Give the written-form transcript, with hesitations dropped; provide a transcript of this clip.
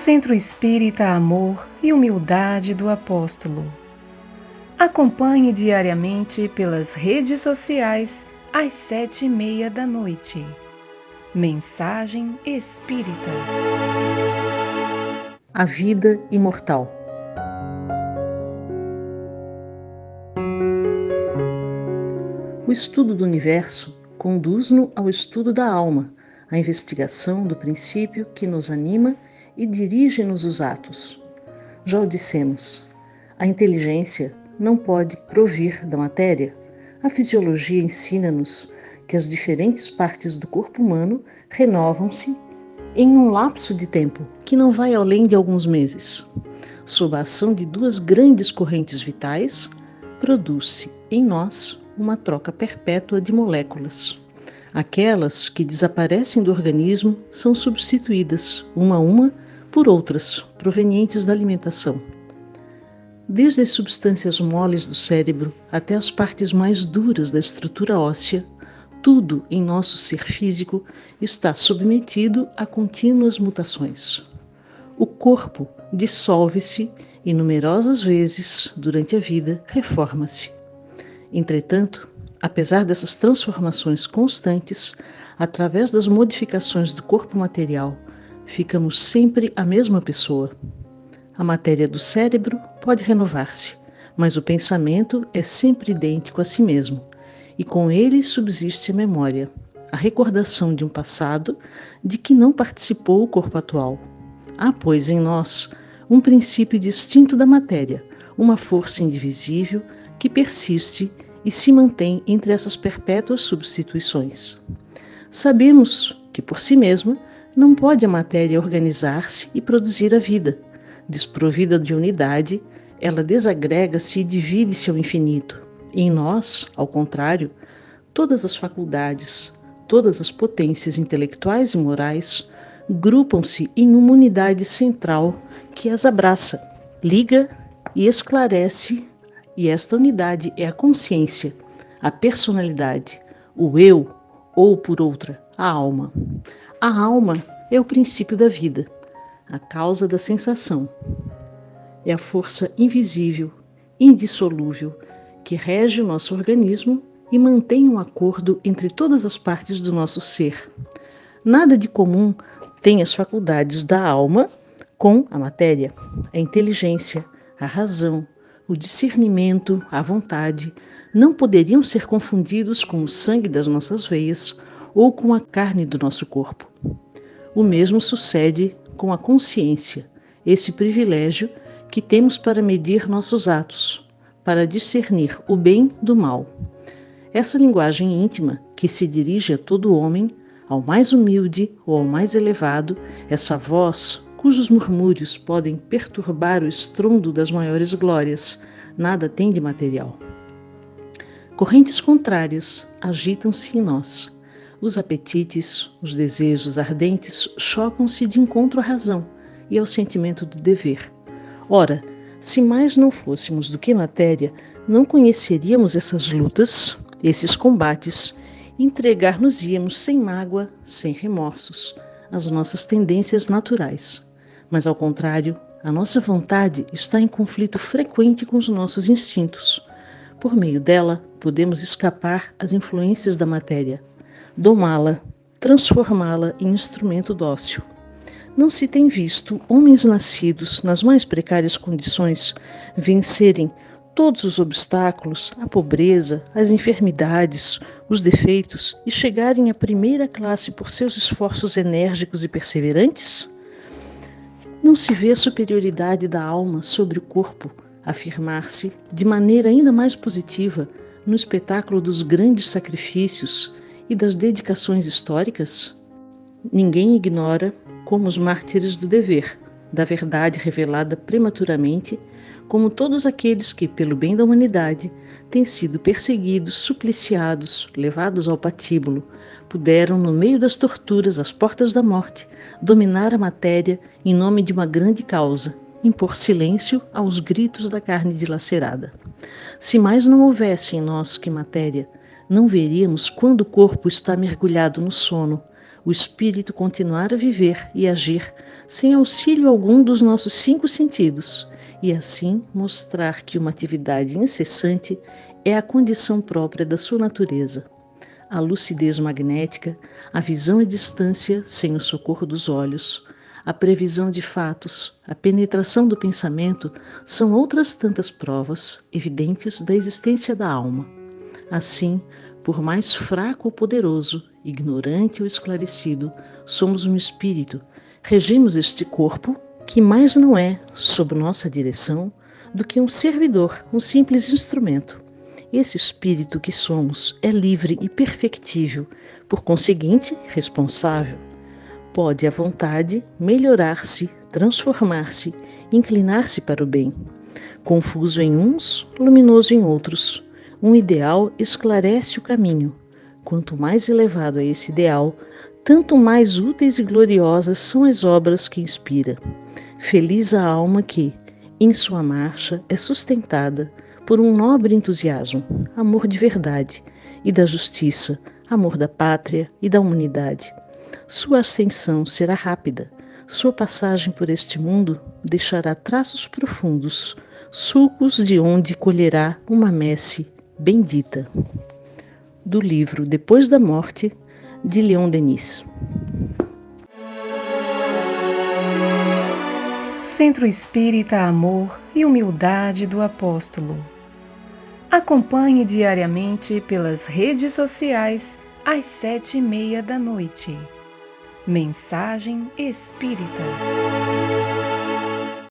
Centro Espírita Amor e Humildade do Apóstolo. Acompanhe diariamente pelas redes sociais às 7h30 da noite. Mensagem Espírita. A vida imortal. O estudo do universo conduz-nos ao estudo da alma, à investigação do princípio que nos anima e dirige-nos os atos. Já o dissemos, a inteligência não pode provir da matéria. A fisiologia ensina-nos que as diferentes partes do corpo humano renovam-se em um lapso de tempo que não vai além de alguns meses. Sob a ação de duas grandes correntes vitais, produz-se em nós uma troca perpétua de moléculas. Aquelas que desaparecem do organismo são substituídas, uma a uma, por outras, provenientes da alimentação. Desde as substâncias moles do cérebro até as partes mais duras da estrutura óssea, tudo em nosso ser físico está submetido a contínuas mutações. O corpo dissolve-se e numerosas vezes, durante a vida, reforma-se. Entretanto, apesar dessas transformações constantes, através das modificações do corpo material, ficamos sempre a mesma pessoa. A matéria do cérebro pode renovar-se, mas o pensamento é sempre idêntico a si mesmo, e com ele subsiste a memória, a recordação de um passado de que não participou o corpo atual. Há, pois, em nós um princípio distinto da matéria, uma força indivisível que persiste e se mantém entre essas perpétuas substituições. Sabemos que, por si mesma, não pode a matéria organizar-se e produzir a vida. Desprovida de unidade, ela desagrega-se e divide-se ao infinito. Em nós, ao contrário, todas as faculdades, todas as potências intelectuais e morais grupam-se em uma unidade central que as abraça, liga e esclarece, e esta unidade é a consciência, a personalidade, o eu, ou, por outra, a alma. A alma é o princípio da vida, a causa da sensação. É a força invisível, indissolúvel, que rege o nosso organismo e mantém um acordo entre todas as partes do nosso ser. Nada de comum tem as faculdades da alma com a matéria. A inteligência, a razão, o discernimento, a vontade, não poderiam ser confundidos com o sangue das nossas veias ou com a carne do nosso corpo. O mesmo sucede com a consciência, esse privilégio que temos para medir nossos atos, para discernir o bem do mal. Essa linguagem íntima, que se dirige a todo homem, ao mais humilde ou ao mais elevado, essa voz cujos murmúrios podem perturbar o estrondo das maiores glórias, nada tem de material. Correntes contrárias agitam-se em nós. Os apetites, os desejos ardentes chocam-se de encontro à razão e ao sentimento do dever. Ora, se mais não fôssemos do que matéria, não conheceríamos essas lutas, esses combates, entregar-nos-íamos sem mágoa, sem remorsos, às nossas tendências naturais. Mas, ao contrário, a nossa vontade está em conflito frequente com os nossos instintos. Por meio dela, podemos escapar às influências da matéria, domá-la, transformá-la em instrumento dócil. Não se tem visto homens nascidos nas mais precárias condições vencerem todos os obstáculos, a pobreza, as enfermidades, os defeitos e chegarem à primeira classe por seus esforços enérgicos e perseverantes? Não se vê a superioridade da alma sobre o corpo afirmar-se de maneira ainda mais positiva no espetáculo dos grandes sacrifícios e das dedicações históricas? Ninguém ignora como os mártires do dever, da verdade revelada prematuramente, como todos aqueles que, pelo bem da humanidade, têm sido perseguidos, supliciados, levados ao patíbulo, puderam, no meio das torturas às portas da morte, dominar a matéria em nome de uma grande causa, impor silêncio aos gritos da carne dilacerada. Se mais não houvesse em nós que matéria, não veríamos quando o corpo está mergulhado no sono, o espírito continuar a viver e agir sem auxílio algum dos nossos 5 sentidos, e assim mostrar que uma atividade incessante é a condição própria da sua natureza. A lucidez magnética, a visão à distância sem o socorro dos olhos, a previsão de fatos, a penetração do pensamento são outras tantas provas evidentes da existência da alma. Assim, por mais fraco ou poderoso, ignorante ou esclarecido, somos um espírito, regemos este corpo, que mais não é, sob nossa direção, do que um servidor, um simples instrumento. Esse espírito que somos é livre e perfectível, por conseguinte, responsável. Pode, à vontade, melhorar-se, transformar-se, inclinar-se para o bem. Confuso em uns, luminoso em outros. Um ideal esclarece o caminho. Quanto mais elevado é esse ideal, tanto mais úteis e gloriosas são as obras que inspira. Feliz a alma que, em sua marcha, é sustentada por um nobre entusiasmo, amor de verdade e da justiça, amor da pátria e da humanidade. Sua ascensão será rápida, sua passagem por este mundo deixará traços profundos, sulcos de onde colherá uma messe bendita. Do livro Depois da Morte, de Leon Denis. Centro Espírita Amor e Humildade do Apóstolo. Acompanhe diariamente pelas redes sociais às 7h30 da noite. Mensagem Espírita.